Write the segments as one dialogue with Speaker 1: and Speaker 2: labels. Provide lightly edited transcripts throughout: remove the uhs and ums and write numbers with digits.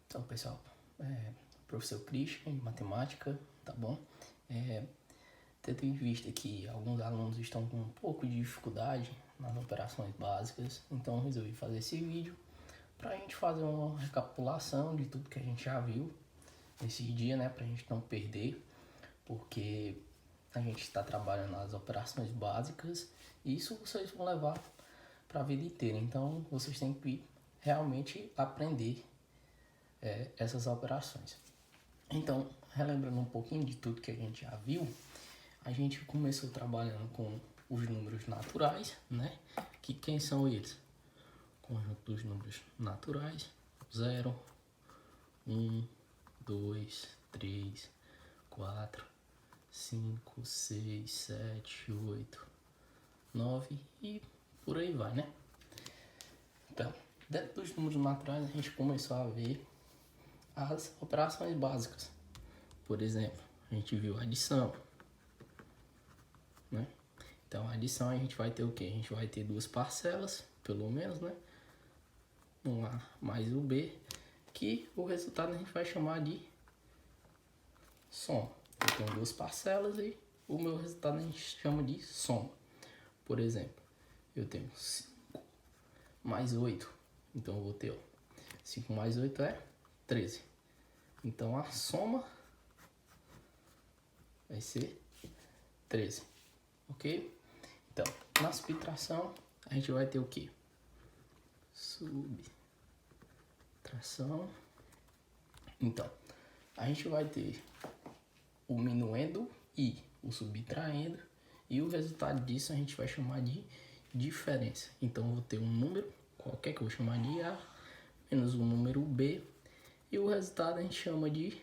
Speaker 1: Então, pessoal, professor Christian, de matemática, tá bom? Tendo em vista que alguns alunos estão com um pouco de dificuldade nas operações básicas, então eu resolvi fazer esse vídeo para a gente fazer uma recapitulação de tudo que a gente já viu nesse dia, né? Para a gente não perder, porque a gente está trabalhando nas operações básicas e isso vocês vão levar para a vida inteira. Então, vocês têm que realmente aprender essas operações. Então, relembrando um pouquinho de tudo que a gente já viu, a gente começou trabalhando com os números naturais, né? Que quem são eles? Conjunto dos números naturais: 0, 1, 2, 3, 4, 5, 6, 7, 8, 9 e por aí vai, né? Então, dentro dos números naturais, a gente começou a ver as operações básicas. Por exemplo, a gente viu a adição, né? Então, a adição a gente vai ter o quê? A gente vai ter duas parcelas, pelo menos, né? Um A mais o B, que o resultado a gente vai chamar de soma. Eu tenho duas parcelas e o meu resultado a gente chama de soma. Por exemplo, eu tenho 5 mais 8, então eu vou ter 5 mais 8 é 13. Então a soma vai ser 13, ok? Então, na subtração, a gente vai ter o quê? Subtração. Então, a gente vai ter o minuendo e o subtraindo, e o resultado disso a gente vai chamar de diferença. Então, eu vou ter um número qualquer que eu vou chamar de A, menos um número B, e o resultado a gente chama de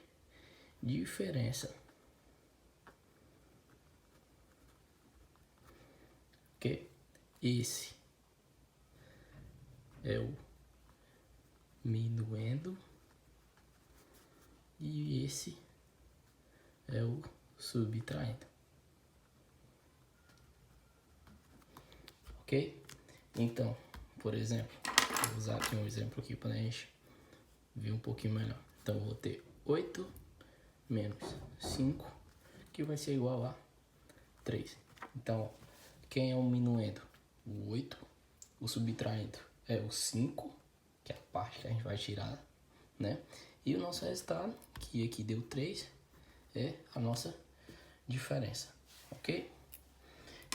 Speaker 1: diferença. Ok? Esse é o minuendo e esse é o subtraindo. Ok? Então, por exemplo, vou usar aqui um exemplo aqui para a gente ver um pouquinho melhor. Então, eu vou ter 8 menos 5, que vai ser igual a 3. Então, quem é o minuendo? O 8. O subtraindo é o 5, que é a parte que a gente vai tirar, né? E o nosso resultado, que aqui deu 3, é a nossa diferença, ok?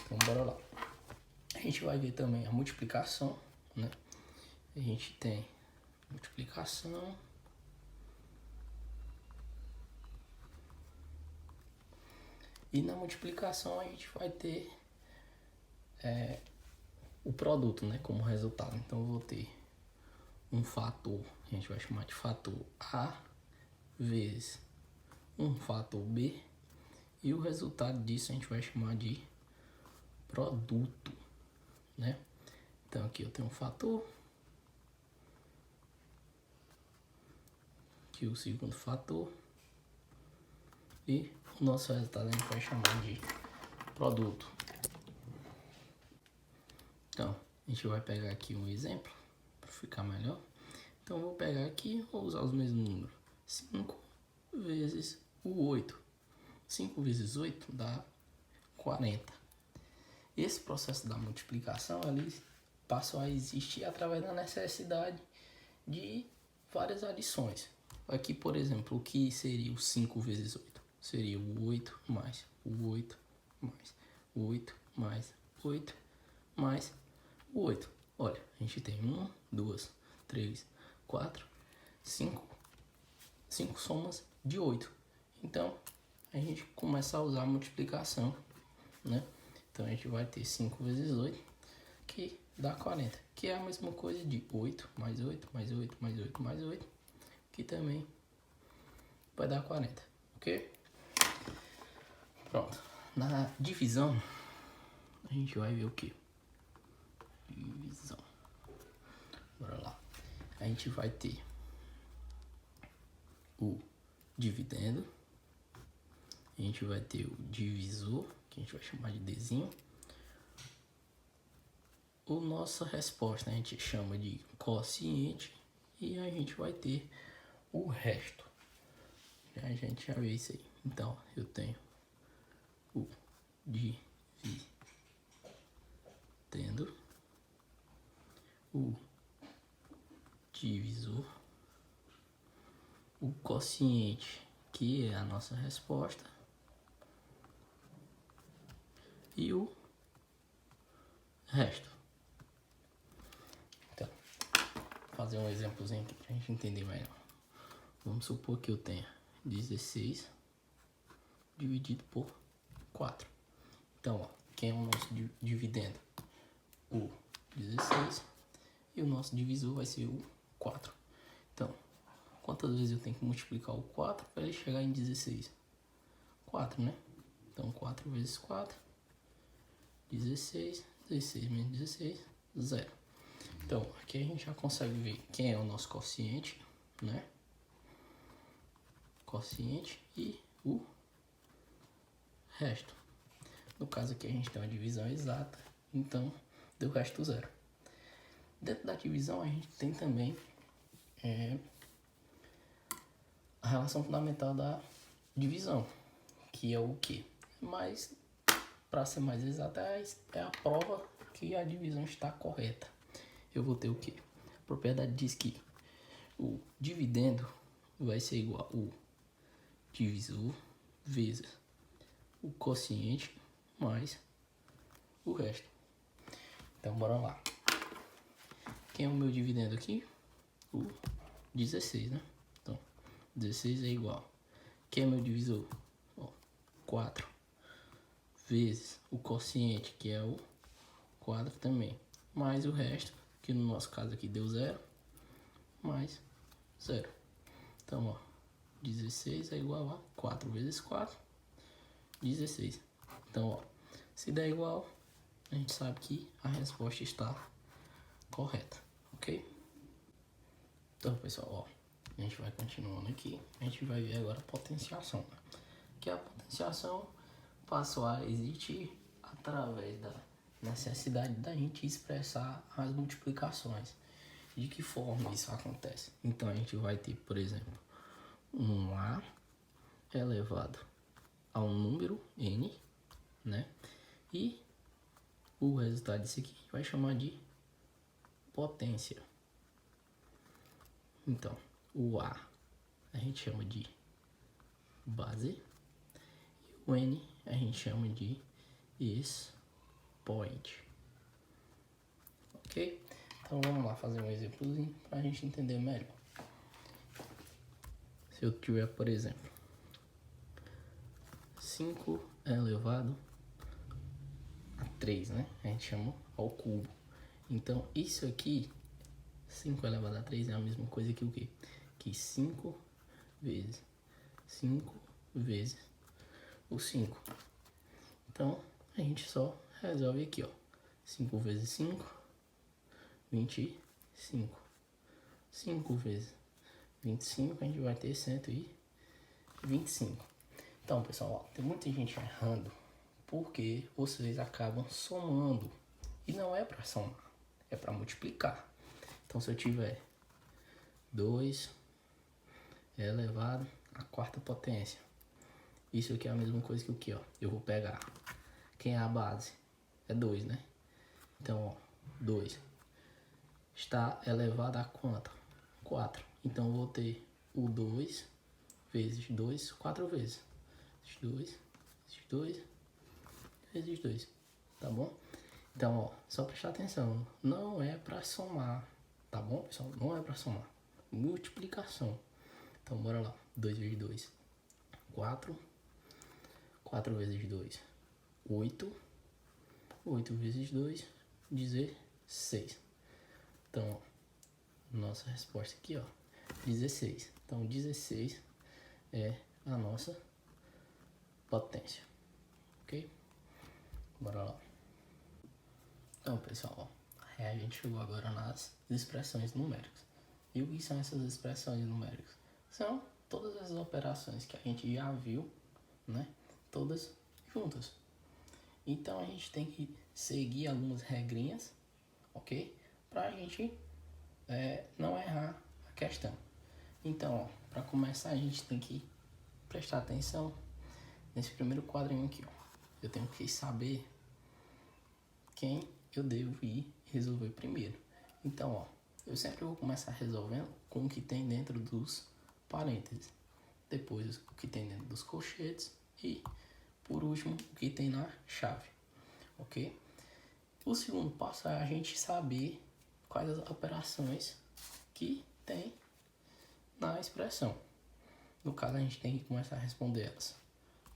Speaker 1: Então, bora lá. A gente vai ver também a multiplicação, né? A gente tem multiplicação. E na multiplicação a gente vai ter o produto, né, como resultado. Então eu vou ter um fator, a gente vai chamar de fator A vezes um fator B, e o resultado disso a gente vai chamar de produto, né? Então aqui eu tenho um fator, aqui o segundo fator, e o nosso resultado a gente vai chamar de produto. Então, a gente vai pegar aqui um exemplo para ficar melhor. Então, eu vou pegar aqui, vou usar os mesmos números. 5 vezes o 8. 5 vezes 8 dá 40. Esse processo da multiplicação, ele passou a existir através da necessidade de várias adições. Aqui, por exemplo, o que seria o 5 vezes 8? Seria o 8 mais o 8 mais o 8 mais 8 mais o 8. Olha, a gente tem 1, 2, 3, 4, 5 somas de 8. Então, a gente começa a usar a multiplicação, né? Então, a gente vai ter 5 vezes 8, que dá 40, que é a mesma coisa de 8 mais 8 mais 8 mais 8 mais 8, que também vai dar 40, ok? Pronto. Na divisão, a gente vai ver o que? Divisão. Bora lá. A gente vai ter o dividendo, a gente vai ter o divisor, que a gente vai chamar de Dzinho. A nossa resposta a gente chama de quociente, e a gente vai ter o resto. A gente já viu isso aí. Então, eu tenho o dividendo, o divisor, o quociente, que é a nossa resposta, e o resto. Então, vou fazer um exemplozinho aqui pra gente entender melhor. Vamos supor que eu tenha 16 dividido por 4. Então, ó, quem é o nosso dividendo? O 16. E o nosso divisor vai ser o 4. Então, quantas vezes eu tenho que multiplicar o 4 para ele chegar em 16? 4, né? Então, 4 vezes 4, 16. 16 menos 16, 0. Então, aqui a gente já consegue ver quem é o nosso quociente, né? Quociente e o resto. No caso aqui a gente tem uma divisão exata, então deu resto 0. Dentro da divisão a gente tem também a relação fundamental da divisão, que é o quê? Mas, para ser mais exato, é a prova que a divisão está correta. Eu vou ter o quê? A propriedade diz que o dividendo vai ser igual ao divisor vezes o quociente mais o resto. Então, bora lá. Quem é o meu dividendo aqui? O 16, né? Então, 16 é igual. Quem é meu divisor? 4 vezes o quociente, que é o 4 também, mais o resto, que no nosso caso aqui deu 0, mais 0. Então, ó, 16 é igual a 4 vezes 4, 16. Então, ó, se der igual, a gente sabe que a resposta está correta, ok? Então, pessoal, ó, a gente vai continuando aqui. A gente vai ver agora a potenciação, né? Que a potenciação passou a existir através da necessidade da gente expressar as multiplicações. De que forma isso acontece? Então, a gente vai ter, por exemplo, um A elevado a um número N, né? E o resultado disso aqui vai chamar de potência. Então, o A a gente chama de base e o N a gente chama de expoente. Ok? Então vamos lá fazer um exemplozinho para a gente entender melhor. Se eu tiver, por exemplo, 5 elevado a 3, né? A gente chama ao cubo. Então isso aqui, 5 elevado a 3 é a mesma coisa que o quê? Que 5 vezes o 5. Então a gente só resolve aqui, ó. 5 vezes 5, 25. 5 vezes 25, a gente vai ter 125. Então, pessoal, ó, tem muita gente errando porque vocês acabam somando. E não é para somar, é para multiplicar. Então, se eu tiver 2 elevado à quarta potência, isso aqui é a mesma coisa que o que, ó? Eu vou pegar. Quem é a base? É 2, né? Então, ó, 2 está elevado a quanto? 4. Então, eu vou ter o 2 vezes 2, 4 vezes. 2 vezes 2. Tá bom? Então, ó, só prestar atenção. Não é para somar. Tá bom, pessoal? Não é para somar. Multiplicação. Então, bora lá. 2 vezes 2, 4. 4 vezes 2, 8. 8 vezes 2, 16. Então, ó, nossa resposta aqui, ó, 16. Então, 16 é a nossa potência. Ok? Bora lá. Então, pessoal, ó, a gente chegou agora nas expressões numéricas. E o que são essas expressões numéricas? São todas as operações que a gente já viu, né? Todas juntas. Então, a gente tem que seguir algumas regrinhas, ok? Para a gente não errar a questão. Então, ó, para começar a gente tem que prestar atenção nesse primeiro quadrinho aqui, ó. Eu tenho que saber quem eu devo ir resolver primeiro. Então, ó, eu sempre vou começar resolvendo com o que tem dentro dos parênteses, depois o que tem dentro dos colchetes e, por último, o que tem na chave, ok? O segundo passo é a gente saber quais as operações que tem na expressão. No caso, a gente tem que começar a responder elas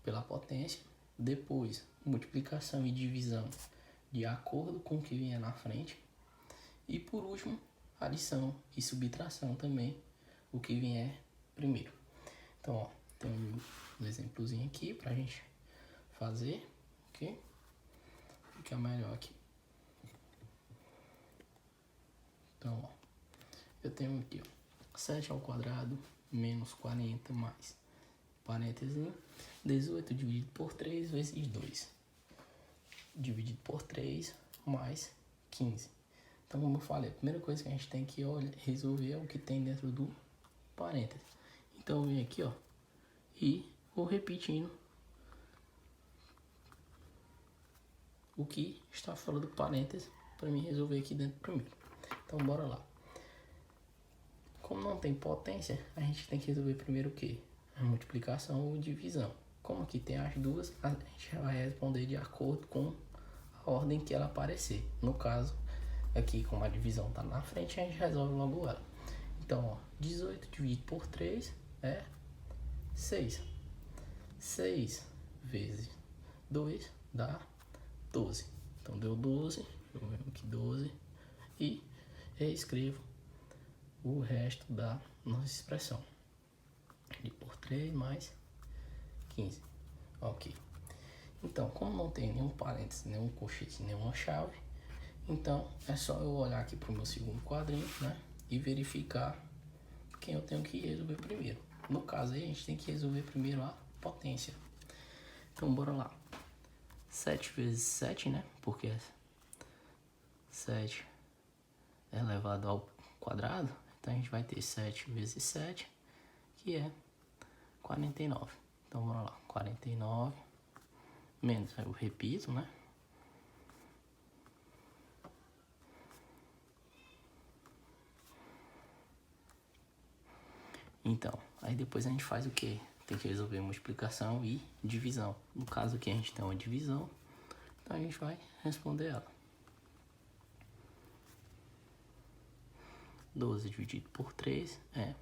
Speaker 1: pela potência, depois multiplicação e divisão de acordo com o que vier na frente, e por último, adição e subtração também, o que vier primeiro. Então, ó, tem um exemplozinho aqui pra gente fazer, ok? Fica melhor aqui. Então, ó, eu tenho aqui, ó, 7 ao quadrado menos 40 mais parênteses 18 dividido por 3 vezes 2 dividido por 3 mais 15. Então, como eu falei, a primeira coisa que a gente tem que resolver é o que tem dentro do parênteses. Então, eu venho aqui, ó, e vou repetindo o que está fora do parênteses para mim resolver aqui dentro primeiro. Então, bora lá. Como não tem potência, a gente tem que resolver primeiro o quê? A multiplicação ou divisão. Como aqui tem as duas, a gente vai responder de acordo com a ordem que ela aparecer. No caso, aqui como a divisão está na frente, a gente resolve logo ela. Então, ó, 18 dividido por 3 é 6. 6 vezes 2 dá 12. Então, deu 12. Eu venho aqui 12 e reescrevo o resto da nossa expressão. De por 3 mais 15. Ok. Então, como não tem nenhum parênteses, nenhum colchete, nenhuma chave, então é só eu olhar aqui para o meu segundo quadrinho, né? E verificar quem eu tenho que resolver primeiro. No caso aí, a gente tem que resolver primeiro a potência. Então, bora lá. 7 vezes 7, né? Porque 7 é elevado ao quadrado. Então, a gente vai ter 7 vezes 7, que é 49. Então, bora lá. 49 menos, eu repito, né? Então, aí depois a gente faz o quê? Tem que resolver multiplicação e divisão. No caso aqui a gente tem uma divisão, então a gente vai responder ela. 12 dividido por 3 é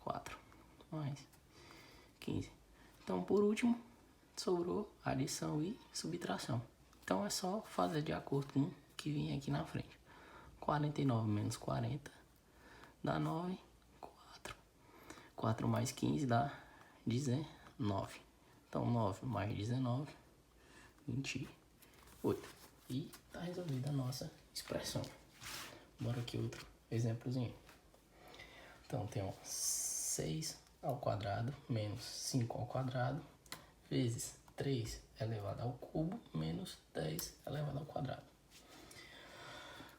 Speaker 1: 4 mais 15. Então, por último, sobrou adição e subtração. Então, é só fazer de acordo com o que vinha aqui na frente. 49 menos 40 dá 9. 4 mais 15 dá 19. Então, 9 mais 19, 28. E tá resolvida a nossa expressão. Bora aqui outro exemplozinho. Então, tem 6 ao quadrado menos 5 ao quadrado vezes 3 elevado ao cubo menos 10 elevado ao quadrado.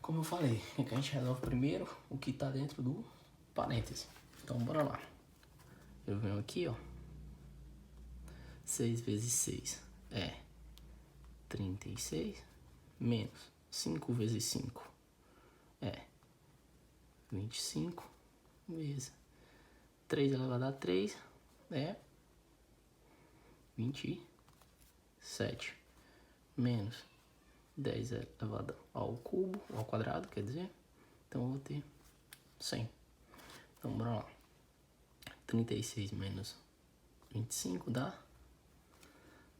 Speaker 1: Como eu falei, é que a gente resolve primeiro o que está dentro do parênteses. Então, bora lá. Eu venho aqui, ó. 6 vezes 6 é 36, menos 5 vezes 5 é 25, vezes 3 elevado a 3 é 27, menos 10 elevado ao cubo, ao quadrado, quer dizer. Então, eu vou ter 100. Então, bora lá. 36 menos 25 dá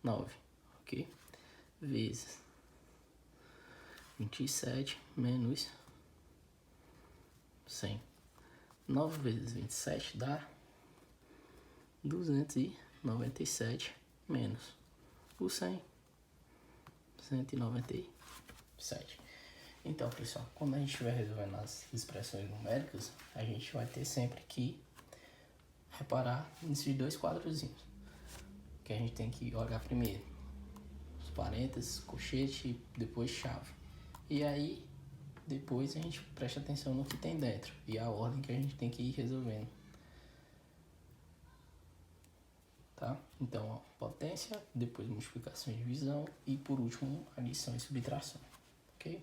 Speaker 1: 9, ok? Vezes 27 menos 100. 9 vezes 27 dá 297 menos o 100, 197. Então, pessoal, quando a gente estiver resolvendo as expressões numéricas, a gente vai ter sempre que reparar nesses dois quadrozinhos, que a gente tem que olhar primeiro os parênteses, colchete e depois chave. E aí depois a gente presta atenção no que tem dentro e a ordem que a gente tem que ir resolvendo. Tá? Então, ó, potência, depois multiplicação e divisão e por último adição e subtração, ok?